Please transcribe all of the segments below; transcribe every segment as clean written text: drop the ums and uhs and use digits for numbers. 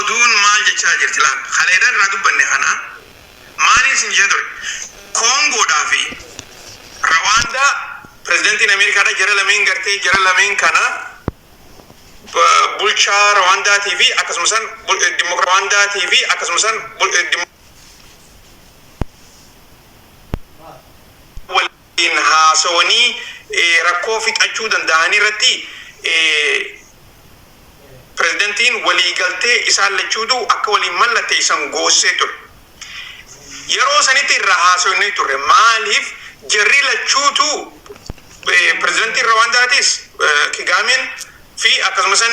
odun maal jechaa jirti laan khaleedan irraa dubbanne kana maaliin sin jee ture Kongoodhaa fi Rwaandaa pirezidantiin Ameerikaadha jara lameen gartee jara lameen kana bulchaa Rwaandaa TV akkasumas Rwaandaa TV akkasumas waliin haasawanii rakkoo fixachuu danda'anii irratti pirezidantiin waliigaltee isaan lachuutu akka waliin mallattee isan goossee ture. Yeroo sanitti irraa haasawanii ture maaliif jarri lachuutu pirezidantiin Rwaandaatis Kigaameen fi akkasumas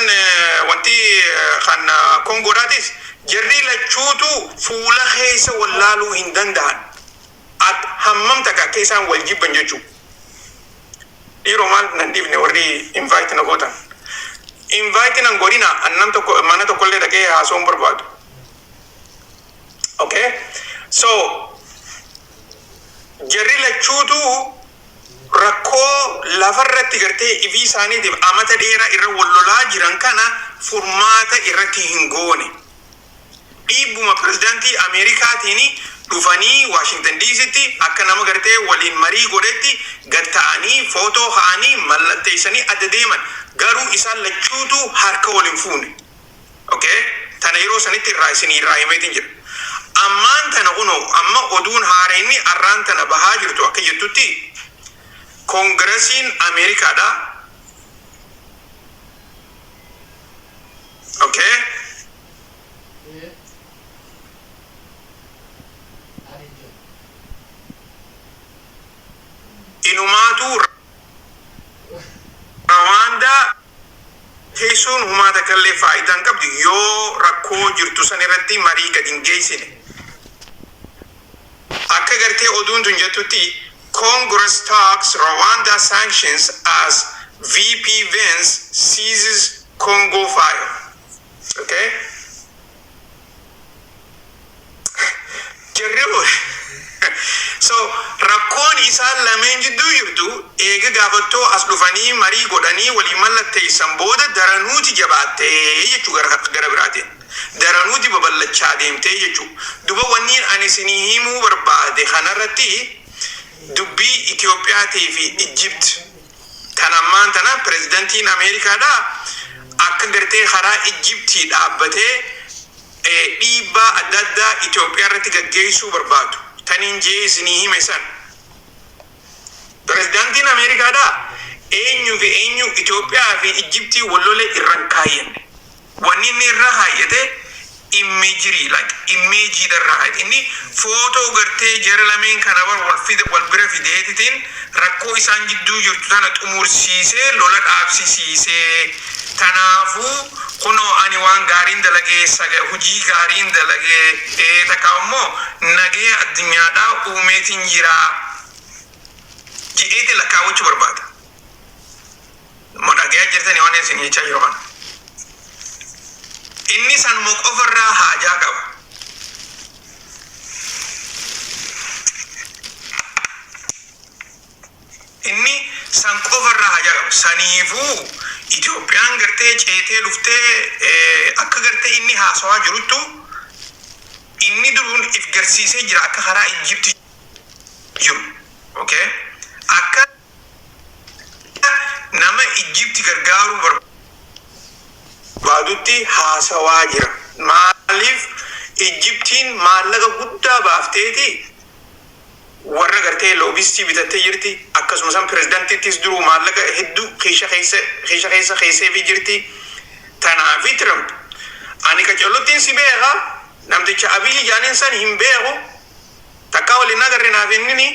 wanti kan Kongoodhaatis jarri lachuutu fuula keessa wallaaluu hin danda'an. Hammam takka akka isaan wal jibban jechuudha. Dhiiroo maal nan dhiifne warri invite na gootan. Invite nan godhina annam tokko mana tokkollee dhaqee haasawuun barbaadu. Okay? So jarri lachuutu rakkoo lafarratti gartee ifii isaaniitiif amata dheeraa irra wallolaa jiran kana furmaata irratti hin goone. Dhiibbuma pirezidantii Ameerikaatiin dhufanii Washington DC'tti akka nama gartee waliin marii godhetti gad ta'anii footoo ka'anii mallatteessanii adda deeman garuu isaan lachuutu harka waliin fuune. Okay? Tana yeroo sanitti irraa isinii irraa himeetiin jira. Ammaan tana kunoo amma oduun haareenni arraan tana bahaa jirtu akka jettutti Koongiresiin Ameerikaadha. Okay? Inumaatu Rwaandaa teessuun humaata kallee faayidaan qabdu yoo rakkoo jirtu san irratti marii gad hin geessine. Akka gartee oduun tun jettutti Congress talks Rwanda sanctions as VP Vance seizes Congo file. Okay? So rakkoon isaan lameen jidduu jirtu eega gaafattoo as dhufanii marii godhanii walii mallatteessan booda daranuuti jabaattee jechuu gara biraatiin. Daranuuti babal'achaa deemtee jechuu. Duba wanniin ani isinii himuu barbaade kanarratti dubbii Itiyoophiyaatii fi Ijipt kan ammaan tana pirezidantiin Ameerikaadha akka gartee karaa Ijiptii dhaabbatee dhiibbaa adda addaa Itiyoophiyaa irratti gaggeessuu barbaadu. Tanin jee isinii hime san. Pirezidantiin Ameerikaadha eenyu fi eenyu Itiyoophiyaa fi Ijiptii wallole irran kaayyanne. Wanni inni irra haayyate imeejirii imeejii irra haayyate. Inni footoo gartee jara lameen kana wal bira fideetitiin rakkoo isaan jidduu jirtu tana xumursiisee lola dhaabsisiisee. Kanaafuu kunoo ani waan gaariin dalagee hojii gaariin dalagee takka immoo nagee addunyaadhaa uumeetiin jiraa jedheeti lakkaawwachuu barbaada. Dhagee jirtanii waan isin jechaa jiru kana. Inni san moqofarraa haajaa qaba. Inni san qofarraa haajaa qaba. Saniifuu Itoophiyaan gartee ceetee dhuftee akka gartee inni haasawaa jiruttu inni duruun if garsiisee jira akka karaa Ijipti jiru. Okay? Akka nama Ijipti gargaaruu barbaadutti haasawaa jira. Maaliif Ijiptiin maallaqa guddaa baafteeti warra gartee loobistii bitattee jirti akkasumas pirezidantiittis duruu maallaqa hedduu keessa keessee jirti. Tanaaf Trump ani qacolottiin si beeka namticha Abiy jaaniin san hin beeku takka waliin agarre naaf inni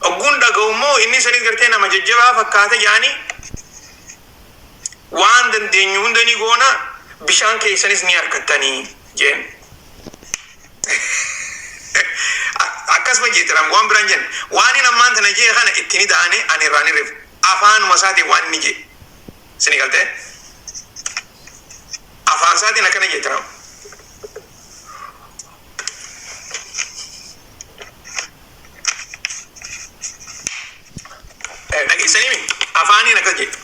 ogguun dhaga'ummoo inni sanis gartee nama jajjabaa fakkaata jaani waan dandeenyu hunda ni goona bishaan keessanis ni harkattanii jeen. Akkasuma jeetiram waan biraan jenna waan inni ammaan tana jee kana ittini da'ane ani irraan irreef afaan masaatiin waan inni jee sini galtee afaan isaatiin akkana jeetiram. Dhageessanii afaaniin akkas jedhu.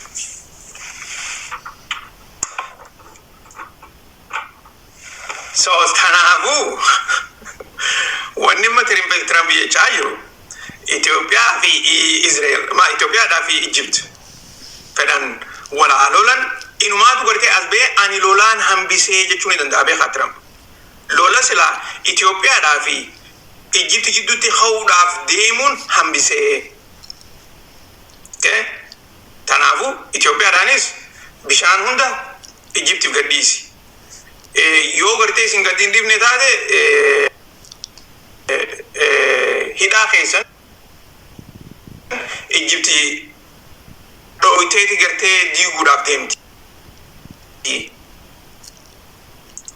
So tanaafuu wanni materiin Trump jechaa jiru Itoophiyaa fi Israel Itoophiyaadhaa fi Egypt fedhan wala lolan inumaatu gartee as bee ani lolaan hambisee jechuun ni danda'a beekaa Trump. Lola sila Itoophiyaadhaa fi Egypt gidduutti hawuudhaaf deemuun hambisee. Tanaafuu Itoophiyaadhaanis bishaan hunda Egyptiif gadhiisi. Yoo gartee isin gaddiin dibne taate hidhaa keessan Egypti dhooyteeti gartee diiguudhaaf deemti.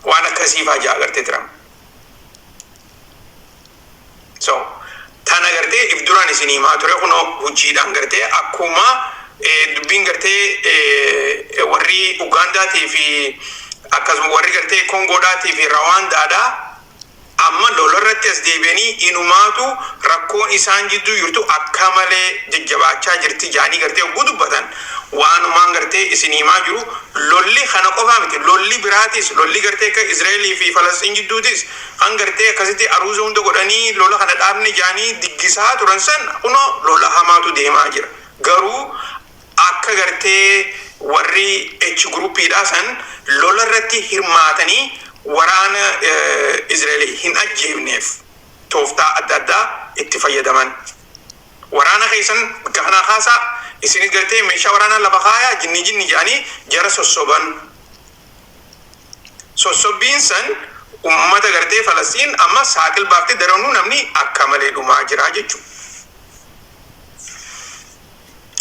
Waan akkasiifaa jaa gartee Trump. So tana gartee if duraan isin himaa ture kunoo hojiidhaan gartee akkuma dubbiin gartee warri Ugandaatii fi akkasuma warri gartee Kongoodhaatii fi Rawaandaadhaa amma lolarratti as deebi'anii inumaatu rakkoon isaan jidduu jirtu akka malee jajjabaachaa jirti jaanii gartee oguu dubbatan waanumaan gartee isin himaa jiru lolli kana qofaa miti lolli biraatis lolli gartee akka Israa'elii fi Falastiin jidduutis kan gartee akkasitti aruuza hunda godhanii lola kana dhaabne jaanii diggisaa turan san kunoo lola hamaatu deemaa jira garuu akka gartee warri H gruppiidhaa san lola irratti hirmaatanii waraana Israa'el hin ajjeefneef tooftaa adda addaa itti fayyadaman. Waraana keessan kana kaasaa isin gartee meeshaa waraanaa lafa kaayaa jinni jaanii jara sossoban. Sossobbiin san ummata gartee Falastiin amma saaqil baaftee daranuu namni akka malee dhumaa jira jechuudha.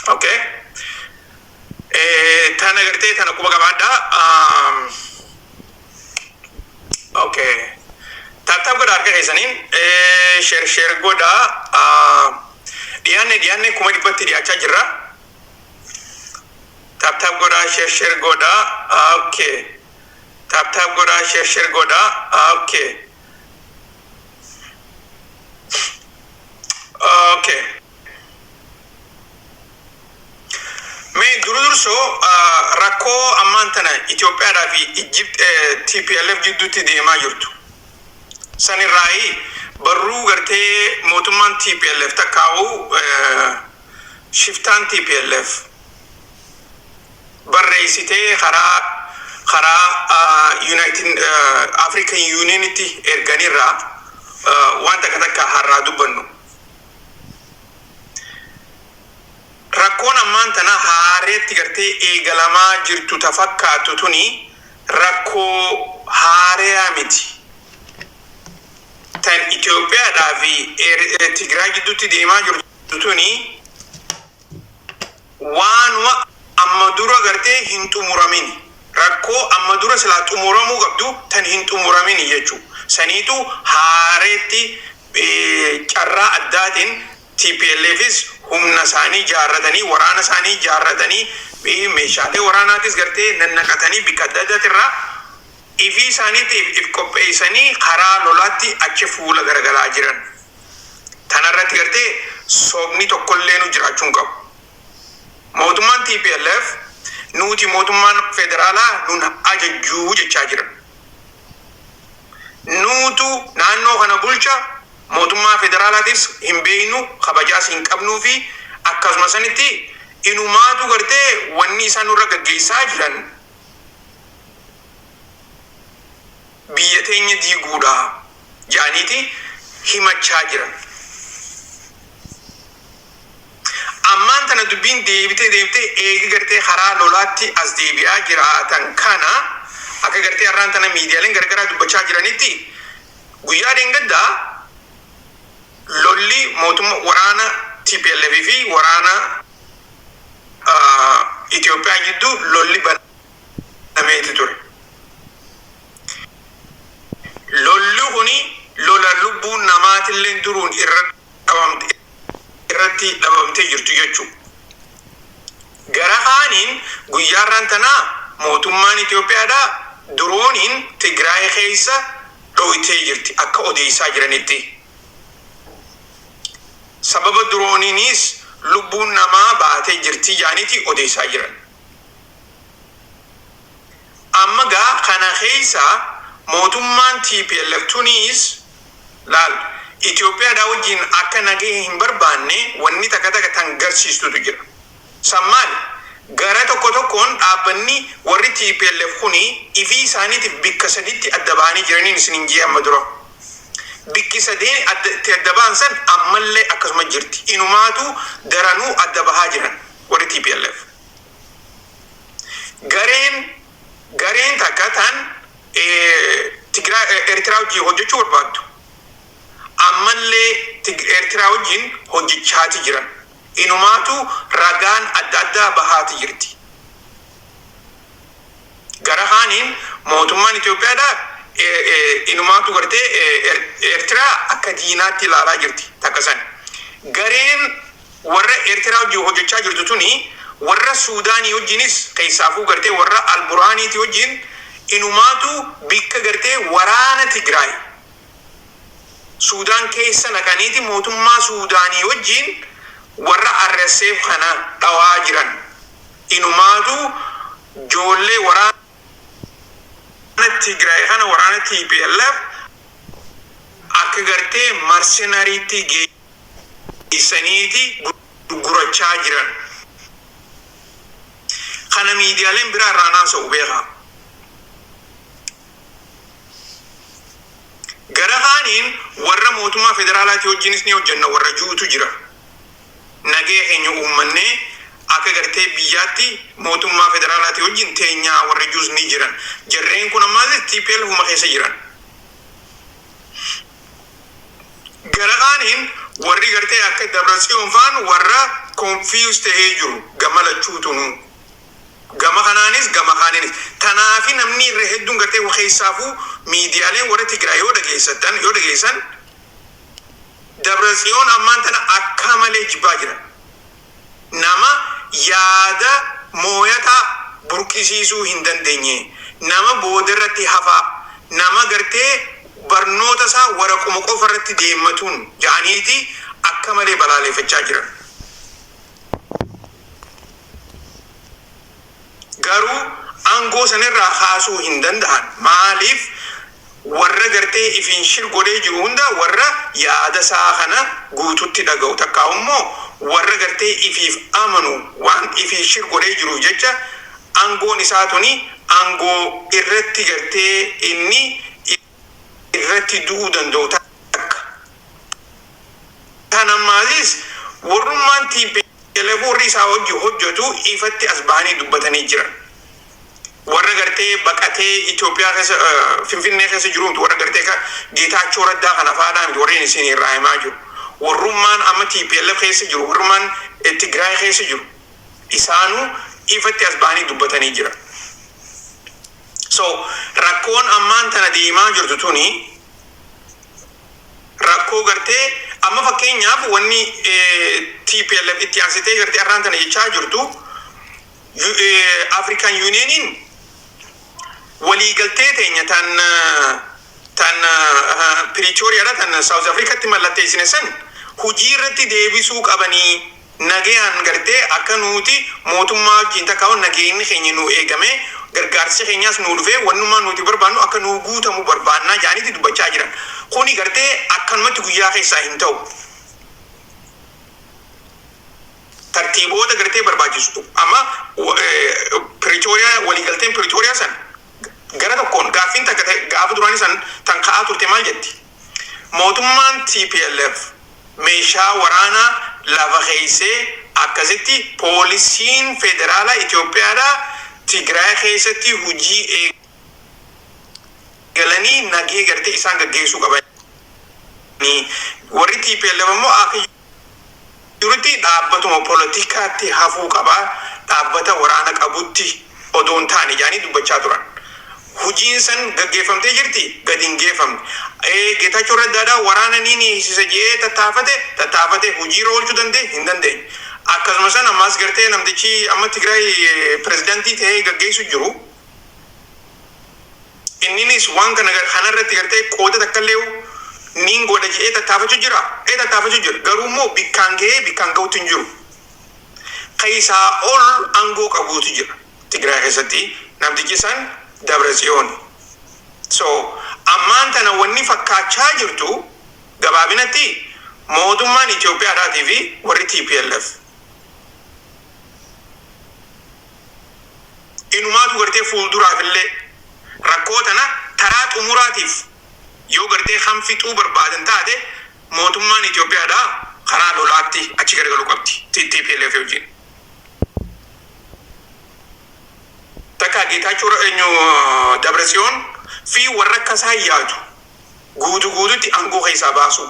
Okay. Tana gartee tana quba qabaadhaa. Okay. Tap goda harka keessaniin share goda dhiyaanne kuma dhibbatti dhiyaachaa jirra. Tap goda share goda. Okay. Tap goda share goda. Okay. Okay. Mee durso rakkoo ammaan tana Itoophiyaadhaa fi Egypt TPLF jidduutti deemaa jirtu. Sanirraayi barruu gartee mootummaan TPLF takkaa'u shiftaan TPLF barreessitee karaa United African Unionitti erganirraa wanta takka har'aa dubbannu. Rakkoon ammaan tana haareetti gartee eegalamaa jirtu tafakkaatu tuni rakkoo haareyaa miti. Tan Itoophiyaadhaa fi Tigraay gidduutti deemaa jirtu tuni waanuma amma dura gartee hin xumuramin. Rakkoo amma dura silaa xumuramuu qabdu tan hin xumuramin jechuudha. Saniitu haareetti carraa addaatiin TPLFis humna isaanii jaarratanii waraana isaanii jaarratanii meeshaalee waraanaatis gartee nannaqatanii bikka adda addaatirraa ifii isaaniitiif if qopheessanii karaa lolaatti achi fuula garagalaa jiran. Tanarratti gartee soobni tokkollee nu jiraachuun qabu. Mootummaan TPLF nuti mootummaan federaalaa nun ajajjuu jechaa jiran. Nutu naannoo kana bulcha mootummaa federaalaatis hin beeynu kabajaas hin qabnuu fi akkasuma sanitti inumaatu gartee wanni isaan nurra gaggeessaa jiran biyya teenya diiguudha jaaniiti himachaa jiran. Ammaan tana dubbiin deebitee eegi gartee karaa lolaatti as deebi'aa jiraatan kana akka gartee har'aan tana miidiyaaleen gargaraa dubbachaa jiranitti guyyaa deengaddaa lolli mootummaa waraana TPLF fi waraana Itoophiyaa gidduu lolli banameeti ture. Lolli kuni lola lubbuun namaatillee duruun irratti dhabamtee jirtu jechuudha. Gara kaaniin guyyaarraan tanaa mootummaan Itoophiyaadhaa durooniin Tigraay keessa dhooytee jirti akka odeessaa jiranitti. Sababa durooniinis lubbuun namaa baatee jirti jaaniiti odeessaa jiran. Amma gaa kana keessa mootummaan TPLF tunis laal Itoophiyaa wajjin akka nagee hin barbaanne wanni takka tan garsiistutu jira. Sammaal gara tokkoon dhaabbanni warri TPLF kuni ifi isaaniitiif bikka saditti adda ba'anii jiraniin isin jee amma dura. Bikki sadeen adda ba'an san ammallee akkasuma jirti. Inumaatu daranuu adda bahaa jiran warri TPLF. Gareen takka tan Eertiraa wajjin hojjechuu barbaaddu. Ammallee Eertiraa wajjin hojjechaati jiran. Inumaatu ragaan adda bahaati jirti. Gara haaniin mootummaan Itoophiyaadhaa inumaatu gartee Eertiraa akka diinaatti ilaalaa jirti takka san. Gareen warra Eertiraa wajjin hojjechaa jirtu tuni warra Suudaanii wajjinis keessaafuu gartee warra Alburaaniiti wajjin inumaatu bikka gartee waraana Tigraay Suudaan keessa naqaniiti mootummaa Suudaanii wajjin warra RSF kana dhawaa jiran. Inumaatu joollee waraana Tigraay kana waraana TPLF akka gartee mercenariitti geessaniiti gurgurachaa jiran. Kana miidiyaaleen biraa irraa naasa'u beekaa. Gara haaniin warra mootummaa federaalaati wajjinis ni hojjenna warra juutu jira. Nagee keenya uummannee akka gartee biyyaatti mootummaa federaalaati wajjin teenyaa warra juus ni jiran. Jarreen kun ammallee TPLF huma keessa jiran. Gara haaniin warri gartee akka Dabratsiyoon faan warra confused ta'ee jiru gama lachuutunuu. Gama kanaanis gama kaaninis. Tanaafi namni irra hedduun gartee keessaafu miidiyaaleen warra Tigraay yoo dhageessan Dabratsiyoon ammaan tana akka malee jibbaa jiran. Nama yaada mooyataa burqisiisuu hin dandeenye. Nama boodarratti hafaa. Nama gartee barnoota isaa waraquma qofa irratti deemmatuun jaaniiti akka malee balaaleeffachaa jiran. Garuu aangoo sanirraa kaasuu hin danda'an. Maaliif warra gartee ifiin shirgodhee jiru hunda warra yaada isaa kana guututti dhaga'u takkaa immoo warra gartee ifiif amanu waan ifiin shirgodhee jiruuf jecha aangoon isaa tuni aangoo irratti gartee inni irratti du'uu danda'u takka. Tanamaatis warrummaan TPLF warri isaa wajji hojjetu ifatti as bahanii dubbatanii jiran. Warra gartee baqatee Itoophiyaa keessa Finfinnee keessa jiruumtu warra gartee Geetaachoo Raddaa kana faadhaa miti warreen isin irraa himaa jiru. Warrummaan amma TPLF keessa jiru warrummaan Tigraay keessa jiru isaanuu ifatti as bahanii dubbatanii jira. So rakkoon ammaan tana deemaa jirtu tuni rakkoo gartee amma fakkeenyaaf wanni TPLF itti aansitee gartee arraan tana jechaa jirtu African Unioniin waliigaltee teenya tan Pretoria tan South Africaatti mallatteessine san hujii irratti deebisuu qabanii nagayaan gartee akka nuti mootummaa wajjin takkaa'uun nageenyi keenya nu eegame gargaarsi keenyaas nu dhufee wannummaan nuti barbaannu akka nu guutamu barbaannaa jaaniiti dubbachaa jiran. Kuni gartee akkanumatti guyyaa keessaa hin ta'u. Tartiiboota gartee barbaachisu. Amma Pretoria waliigalteen Pretoria san gara tokkoon gaaffiin takka gaafa duraanii san tan ka'aa turte maal jetti? Mootummaan TPLF meeshaa waraanaa lafa keessee akkasitti poolisiin federaalaa Itoophiyaadhaa Tigraay keessatti hujii eegalanii nagee gartee isaan gaggeessuu qabanii. Warri TPLF immoo akka jirutti dhaabbatuma poolitikaatti hafuu qabaa dhaabbata waraana qabutti odoon taane jaanii dubbachaa turan. Hujiin san gaggeeffamtee jirti gadi hin geeffamne. Geetaachoo Raddaadhaa waraana niini hiisisa jee tattaafate hujii oolchuu hin dandeenye. Akkasuma san ammas gartee namtichi amma Tigraay pirezidaantii ta'ee gaggeessu jiru. Inninis waan kanarratti gartee qooda takkallee niin godha jee tattaafachuu jira. Garuu immoo bikkaan ga'uutti hin jiru. Keessaa ol aangoo qabuutu jira. Tigraay keessatti namtichi san Dabratsiyoon. So ammaan tana wanni fakkaachaa jirtu gabaabinatti mootummaan Itoophiyaadhaatii fi warri TPLF inumaatu gartee fuulduraaf illee rakkoo tana taraa xumuraatiif yoo gartee hanfixuu barbaadan taate mootummaan Itoophiyaadhaa karaa lolaatti achi gargalu qabdi TPLF wajjin. Takka Geetaachoo Dabratsiyoon fi warra akkasaa yaadu guutuutti aangoo keessaa baasu.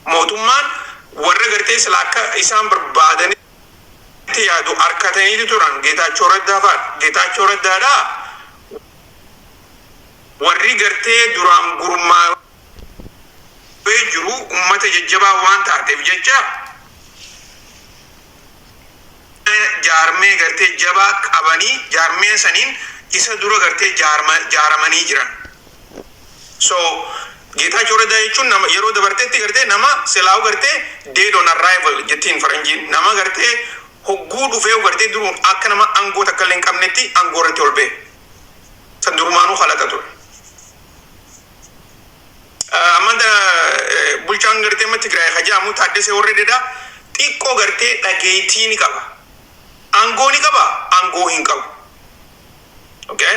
Mootummaan warra gartee sila akka isaan barbaadanitti yaadu harkataniitu turan Geetaachoo Raddaadhaa warri gartee duraan gurmaa'ee jiru uummata jajjabaa waan taateef jecha jaarmee gartee jabaa qabanii jaarmee saniin isa dura gartee jaaramanii jiran. So Geetaachoo Raddaa jechuun nama yeroo dabarteetti gartee nama silaa gartee dead on arrival jettiin faranjiin nama gartee hogguu dhufee gartee duruun akka nama aangoo takka illee hin qabnetti aangoo irratti ol ba'e. San durumaanuu halaqa ture. Amanta bulchaan gartee matti Tigraay hajaamu Taaddasee Warradeedhaa xiqqoo gartee dhageettii ni qaba. Aangoo ni qaba, aangoo hin qabu. Okay?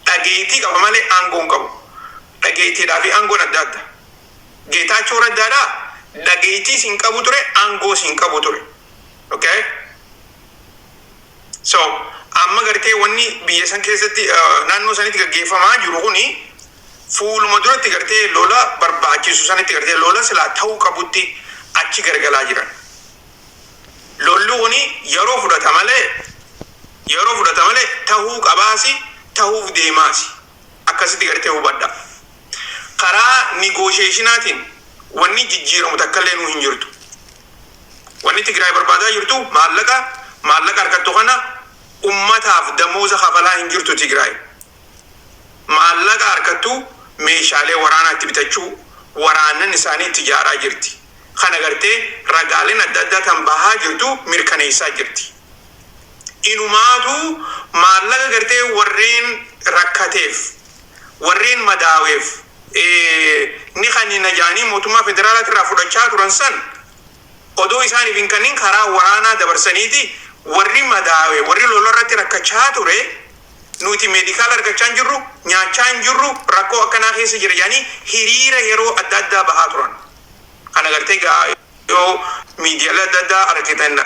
Dhageettii qaba malee aangoo hin qabu. Dhageettiidhaa fi aangoon adda adda. Geetaachoo Raddaadhaa dhageettiis hin qabu ture, aangoos hin qabu ture. Okay? So amma gartee wanni biyya san keessatti naannoo sanitti gaggeeffamaa jiru kuni fuuluma duratti gartee lola barbaachisu sanitti gartee lola silaa ta'uu qabutti achi gargalaa jiran. Lolli kuni yeroo fudhata malee tahuu qabaasi tahuuf deemaasi akkasitti gartee hubadha. Karaa negotiationaatiin wanni jijjiiramu takka illee nu hin jirtu. Wanni Tigraay barbaadaa jirtu maallaqa harkattu kana ummataaf damooza kafalaa hin jirtu Tigraay. Maallaqa harkattu meeshaalee waraanaa itti bitachuu waraanan isaanii itti ijaaraa jirti. Kana gartee ragaaleen adda addaa kan bahaa jirtu mirkaneessaa jirti. Inumaatu maallaqa gartee warreen rakkateef warreen madaaweef ni kanina jaanii mootummaa federaalaatti irraa fudhachaa turan san odoo isaaniif hin kennin karaa waraanaa dabarsaniiti warri madaawe warri lolarratti rakkachaa ture nuti meedikaala argachaa hin jirru nyaachaa hin jirru rakkoo akkanaa keessa jira jaanii hiriira yeroo adda addaa bahaa turan. Kana gartee yoo miidiyaalee adda addaa argitan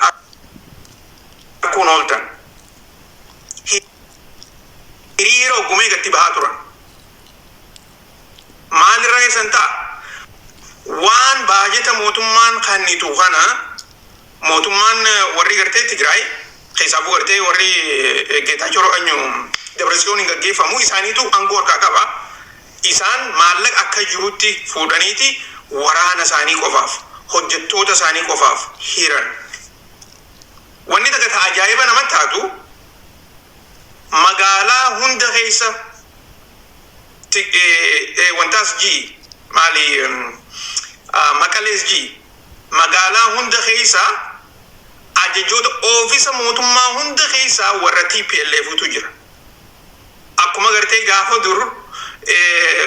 akkuun ooltan hiriira ogumee gatti bahaa turan. Maalirraa eessan ta'a waan baajeta mootummaan kannitu kana mootummaan warri gartee Tigraay keessaafuu gartee warri Geetaachoo Dabratsiyooniin gaggeeffamu isaaniitu aangoo harkaa qaba. Isaan maallaqa akka jirutti fuudhaniiti waraana isaanii qofaaf hojjettoota isaanii qofaaf hiran. Wanni takka ajaa'iba namatti taatu magaalaa hunda keessa wantaas ji maali Maqalees ji magaalaa hunda keessa ajajoota oofisa mootummaa hunda keessa warra TPLFtu jira. Akkuma gartee gaafa dur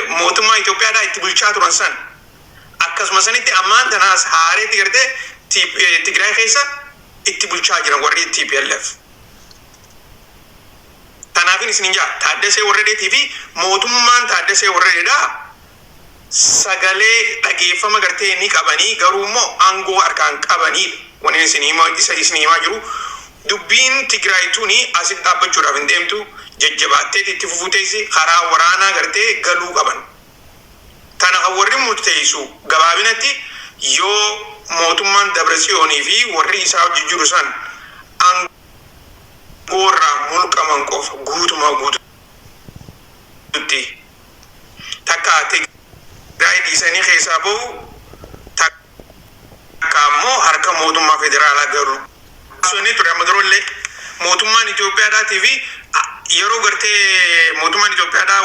mootummaa Itoophiyaadhaa itti bulchaa turan san akkasuma sanitti ammaan tanaas haareetti gartee Tigraay keessa itti bulchaa jiran warri TPLF. Kanaafin isin jaa Taaddasee Warradeetii fi mootummaan Taaddasee Warradeedhaa sagalee dhageeffama gartee ni qabanii garuu immoo aangoo harkaan qabanii wanni isin himaa jiru dubbiin Tigraaytuuni asitti dhaabbachuudhaaf hin deemtu jajjabaattee itti fufuuteessi karaa waraanaa gartee galuu qaban. Kana kan warri murteessu gabaabinatti yoo mootummaan Dabratsiyoonii fi warri isaa hojii jiru san gorra mulqaman qofa guutumaa guututti takka Tigraay dhiisanii keessaa bahu takka ammoo harka mootummaa federaalaa galu. Sunni ture amma durallee mootummaan Itoophiyaadhaatii fi yeroo gartee mootummaan Itoophiyaadhaa